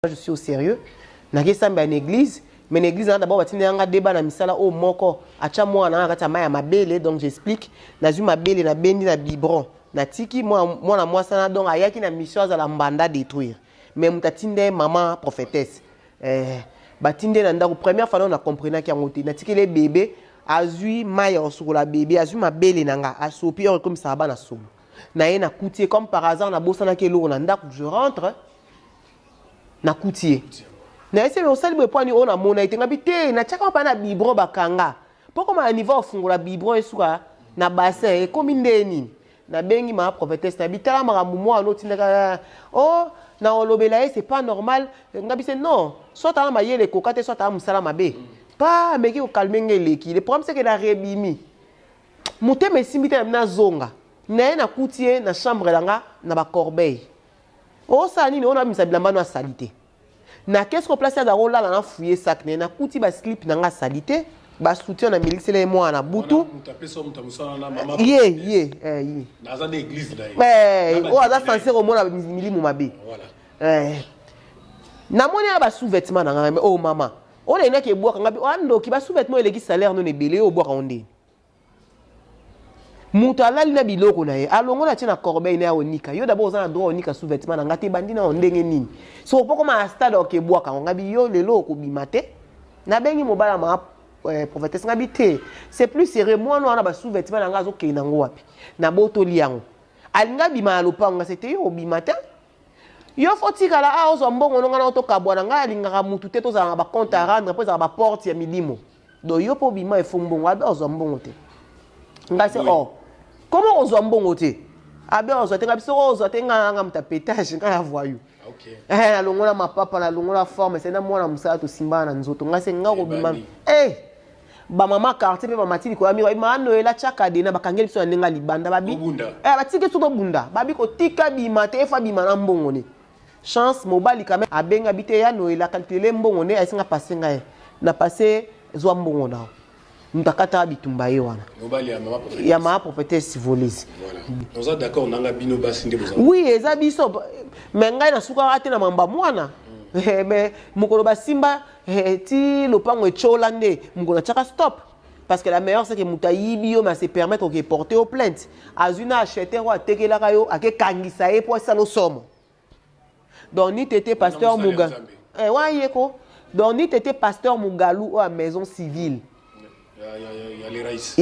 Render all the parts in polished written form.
je suis au sérieux. Nake samba en église, mais l'église d'abord batine anga débat na misala o moko acha moi na kata maya mabele donc j'explique na zu mabele na bendi na biberon na tiki moi na moi sana donc ayaki na mission za la mbanda détruire mais mutatinde maman prophétesse batinde na ndako première fois on a compris na ki ngote na tiki les bébés azui maya sur la bébé azui mabele nanga asopi comme ça ba na solo na ye na coutier comme par hasard na bosana ke lo na ndako je rentre na coutier na ese me osali bepwani ona mona itenga bite na chaka pa na bibro bakanga poko ma niveau fungula bibro esuka na bassin e komi ndeni na bengi ma prophétesse na bitala makambo mwa no tindaka oh na olobela c'est pas normal ngabi c'est non soit ta ma yele kokate soit ta musala mabe pas meki o calmer ngeleki le problème c'est que la rebimi mute me simite na zonga na na coutier na chambre langa na ba corbeille oh ça nini on a mis ça bilamba na salité na qu'est-ce qu'on place dans là na fouiller sac na kuti ba slip na nga salité ba soutien na milixé les mois na butu ye na za église là mais o aza censé au mona milimu mabe voilà na moni ba sous-vêtement na nga oh maman on est na ke boka ngabi ando ki ba sous-vêtement eleki salaire no nebele o boka onde muta lali na biloko na ye alongo na tina corbeille na onika yo d'abord za na droit onika sous-vêtement na ngate bandina ondenge nini so poko ma stade okebwa ka ngabi yo lelo ko bimate na bengi mobala ma prophétesse ngabi te c'est plus sérieux moi no na ba sous-vêtement na ngazo ke na ngwapi na botoli yango alinga bima lopango c'était yo bimate yo fotika la a ozo mbongo nga na to kabwana nga alinga mutu te to za ba compte à rendre après za ba porte ya milimo do yo po bima efumbongo abi ozo mbongo te nga c'est oh comment on zoa mbongo te abe on zoa te ngabiso on zoa te nga mtapetage nga ya voyou OK na longola mapapa na longola forme c'est na mwana musala to simba na nzoto nga se nga ko bima ba mama quartier pe ba matili ko amiro ma noela chaka de na bakangeli biso na nga libanda babi batike so bunda babi ko tika bima te fa bima na mbongo ne chance mobali quand même abenga bite ya noela kaltele mbongo ne asinga passer nga na passer zoa mbongo na Mtakata bitumba ye wana. Ya mama prophétesse volise. Voilà. On est d'accord nanga bino basinde boza. Oui, eza biso mais ngai na suka ate na mamba mwana. Mais mukolo basimba ti lopango echola nde mukolo chaka stop parce que la meilleure c'est que mutayibi yo ma se permettre de porter aux plaintes. Azuna acheter wa tekela kayo ake kangisa ye po salo somo. Donc ni tété pasteur Muga. Wa yeko. Donc ni tété pasteur Mugalu à maison civile. Il y a les raïs.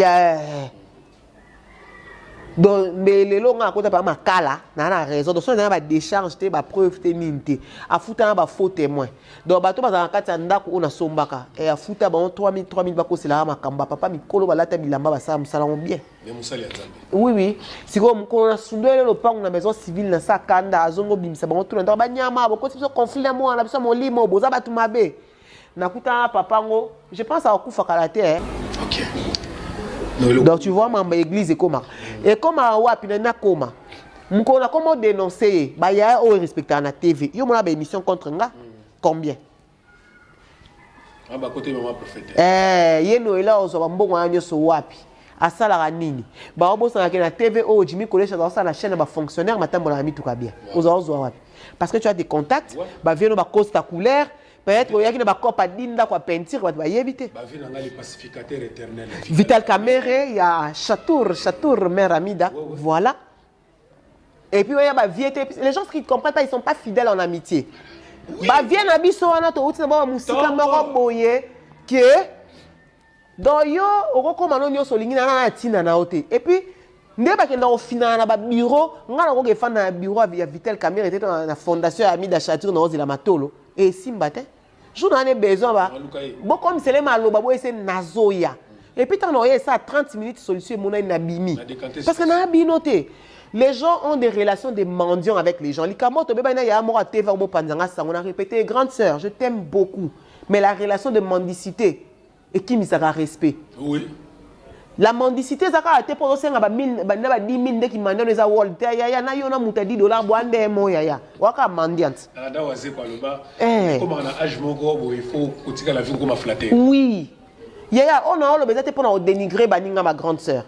Donc, mais les longs à côté par ma cala, n'a raison. Donc, on a des décharges, des preuves, des minutes. À foutre un faux témoin. Donc, bateau dans un cas on a sombaka. Et à foutre un 3000 bako, c'est là, ma kamba. Papa, mi kolo, la table, la maba, ça me salon bien. Oui, oui. Si on a soudé le pan, on a maison civile, dans sa kanda, à zongo bim, ça va tout le temps. Banyama, beaucoup de conflits à moi, on a besoin de mon limo, boza batumabe. Nakuta papango, je pense à Okufa Kalate. OK. Donc tu vois ma église est comment. Et comme à wapi na koma. Mko na comment dénoncer ba ya o respecter na TV. Yo mona ba émission contre nga combien? Ah ba côté maman prophétesse. Yeno ela ozo ba mbongo anyo so wapi. Asala nini? Ba obosa na TV o Jimmy College dans la chaîne ba fonctionnaire matambo na mitu ka bien. Ozo wapi. Parce que tu as des contacts, ba vieno ba costa couleur. Peut-être qu'il y a une copa d'inda quoi peinture va y éviter. Ba vient les pacificateurs éternels. Vital Caméré, il y a Chatour, mère Amida, voilà. Et puis il y a les gens qui ne comprennent pas, ils sont pas fidèles en amitié. Ba viennent à biso na to uti na ba musika moko boye que donc yo okokomano nyo solingi na tina na ote. Et puis ndeba kenda au final na ba bureau, ngana ko ke fa na bureau via Vital Caméré était dans la fondation Amida Chatour na Ozila Matolo et Simbate. Je n'en ai besoin. Bon, comme c'est les malobes, c'est nazoya. Et puis, tu as ça 30 minutes, solution, mon abimi. Parce que dans abinoté, les gens ont des relations de mendiants avec les gens. Les camotes, il y a un TV, on a répété, grande sœur, je t'aime beaucoup. Mais la relation de mendicité, et qui me respect. Oui. La mendicité, ça a été pour 10 000 qui mandent les awards. Il y a $10 boande mo ya. Waka mendiante. Comme on a âge mon il faut que la vie comme flatter. Oui. On a le besoin pour dénigrer baninga ma grande sœur.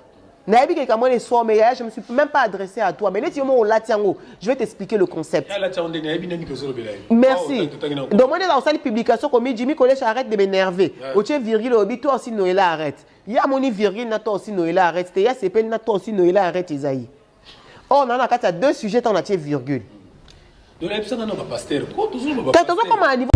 Naïbi que moi les soirs, mais je me suis même pas adressé à toi. Mais là, je vais t'expliquer le concept. Merci. Donc moi, dans la publication, comme Jimmy Collège arrête de m'énerver. Au tien virgule, toi aussi Noëlla arrête. Il y a mon virgule, toi aussi Noëlla arrête. Il y a CP, toi aussi Noëlla arrête, Isaïe. Oh, on a deux sujets, on a virgule. Donc, il y a un pasteur. Comment à niveau